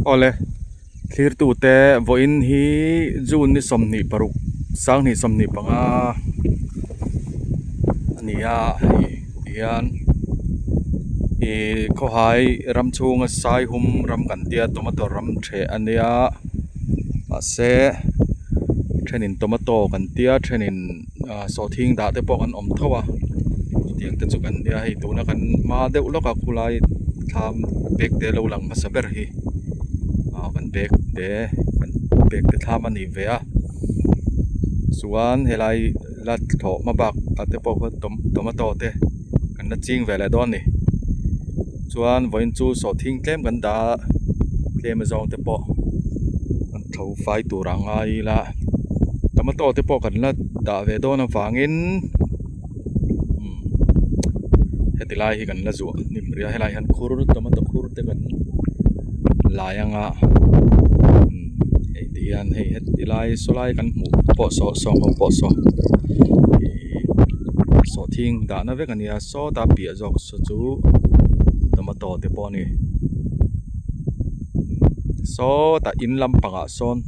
Ole thlir tu te voin hi June ni somni paruk sang ni somni panga ania hian e kho hai ram chunga sai hum ram kan tia tomato ram the ania ase thenin tomato kan tia thenin so thing da te pok an om thowa tiang te chu kan nia hei tuna kan ma deuh loka khulai tham bek te lo lang masaber hi kan bek te tham ani ve a suan helai lat tho ma bak ate pok tomato te kan na ching vele don ni chuan voin chu so thing tlem kan da tlem zong te po kan tho fai tu rangai la tomato te po kan la da ve don awangin hetilai hi kan la zu nimria helai han khur tomato khur te kan layanga hei tian hei hetilai solai kan mu po so so thing da na ve kan ya so ta pia jok so chu tomato te po ni so ta in lam panga son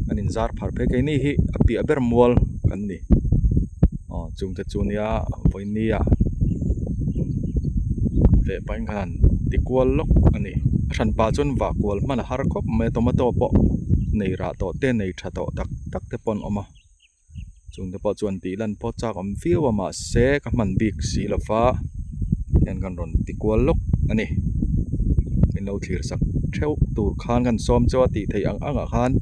kan in zar phar phe ke ni hi api aber mol kan ni chung te chunia voinia ve pain khan tikwal lok ani than pa chun wa kwal man har khop me tomato po nei ra to te nei tha to tak te pon oma chung te po chuan ti lan po chak om fiwa ma se ka man bik si lafa yan kan ron tikwal lok ani min lo thlir sak theu tur khan kan som chaw ti thei ang khan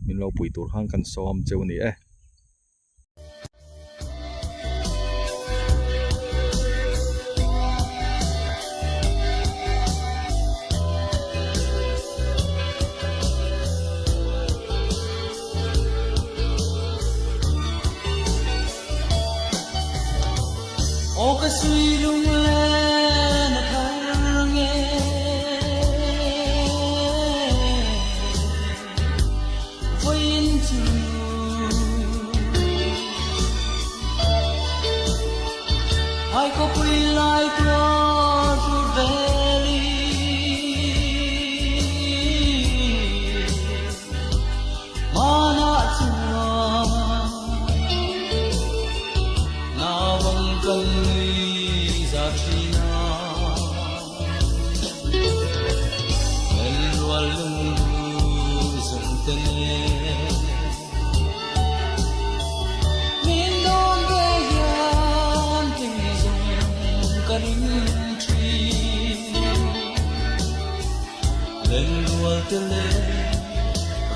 min lo pui tur khan kan som cheu ni O ka sui lung le na thar nge voin chu ai ko pui lai to tu valley mana chu na wang kan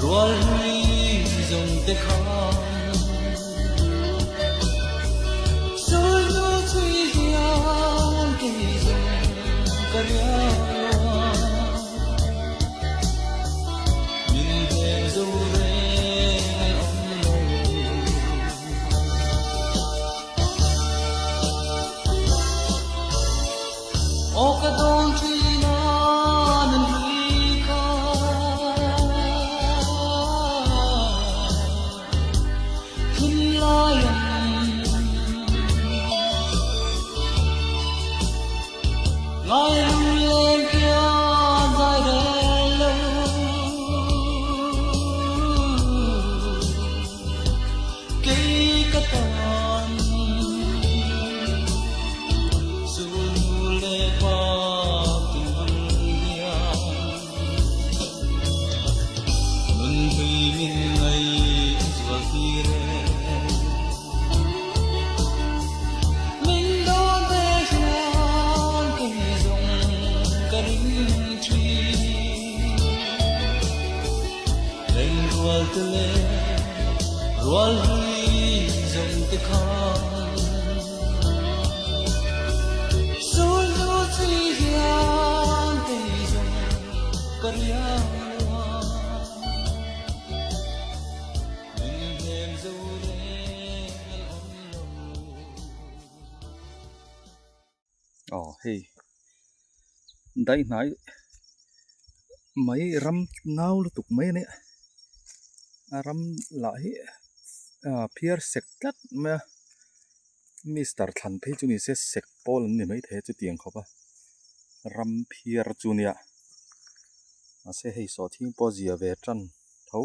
rual hui zong te khan sul nu chui hian ke zong karya min de zo re ngai om lo o ka don chui na nan ngai luen kia dai de lo ke ka tan su le pa tu ya nun hui min ngai zwa fi re rual hui zong te khan sul nu chui hian ke zong karya min hem zo re hey dai nai mai ram nau lu tuk mai ne ram la hi phiar sek tat ma Mr. Than phei chu ni se sek pol ni mai the chu tiang khopa ram phiar chu nia se hei so thing po zia ve tran tho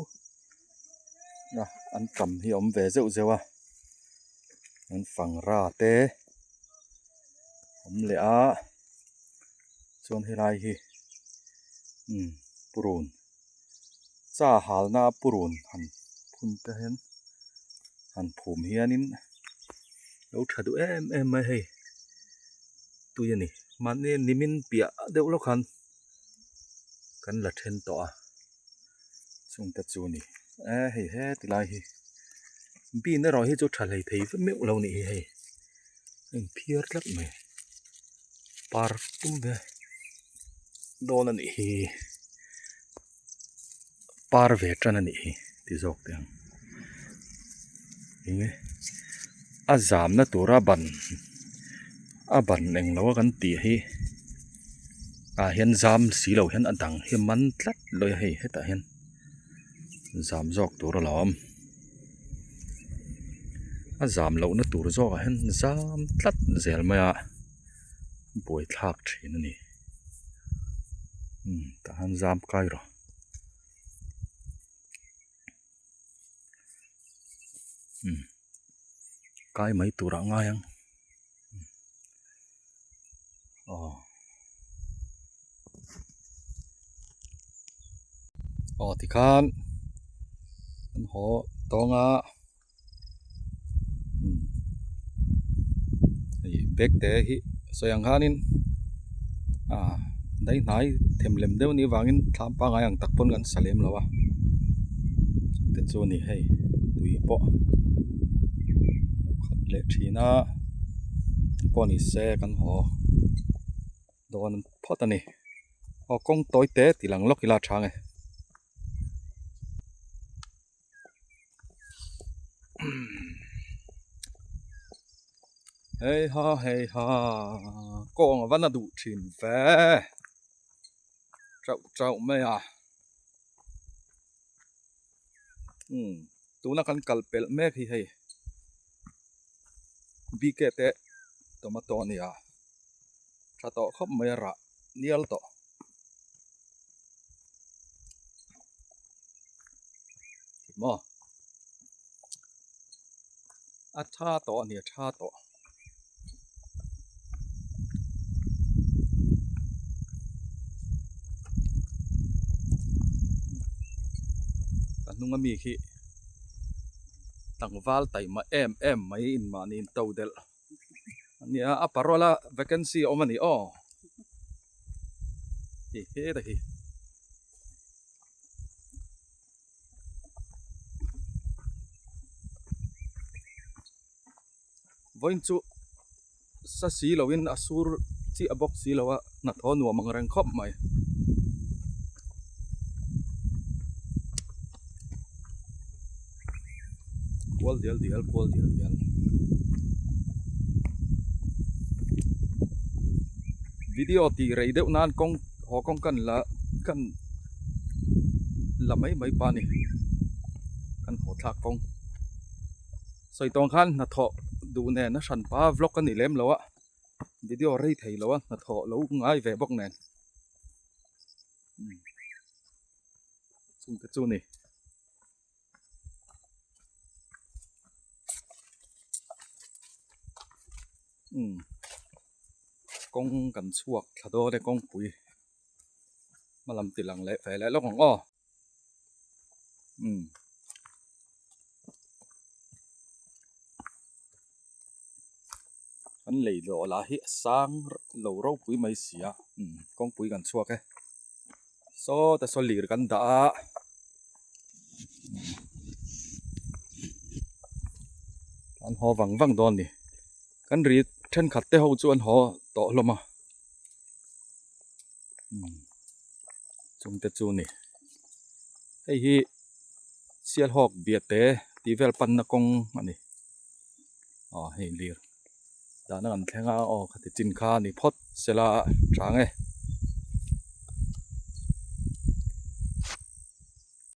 na an kam hi om ve zeu zewa an phang ra te om le a chon helai hi purun cha halna purun han phun te hen han phum hianin lo thadu em mai hei tu yani man ne nimin pia deuh lo khan kan la then to a chung ta chu ni hei he tilai hi bi na ro hi chu thalei thei meu lo ni hei in phiar lat mai par tum be don ani hi par ve tran ani hi ti zok teng inge azam na tura ban aban eng lo kan ti hi hian zam si lo hian adang hi man tlat loi hei heta hian zam zok tur lawm azam lo na tur zok hian zam tlat zel maya boi thlak thin ani ta han zam kai ro kai mai tura nga yang ti khan an ho tonga bek te hi soyang hanin dai nai themlem deu ni wangin thlam pa nga yang takpon kan salem lawa te chu ni hei tui po khat le thina poni se kan ho don photani kong toy te tilang lokila thang e hey ha kong vana du thin ve trau me a tu na kan kalpel me hi hei bi ke te tomato ni a tha to khop me ra nial to mo a tha to ni tha to nunga mi khi tangwal tai ma em mai in ma ni to del ania a parola vacancy omani he da hi voin chu sa si lowin asur chi abok si lowa na thon wa mangrang khop mai Kual dial video ti rei deuh nan kong ho kong kan la mai pa ni kan ho thak kong soi tong khan na tho du ne na san pa vlog kan ni lem lawa video rei thei lawa na tho lo ngai ve bok nen chung te chu ni kong kan chuak thado le kong pui malam tilang le fe le lokong an lei lo la hi sang lo ro pui mai sia kong pui kan chuak e so ta so lir kan da an ho wang don ni kan ri then khat te ho chu an ho to loma chung te chu ni hei hi sial hok bia te ti vel pan na kong ani hei lir da na an thenga khati chin kha ni phot sela thang e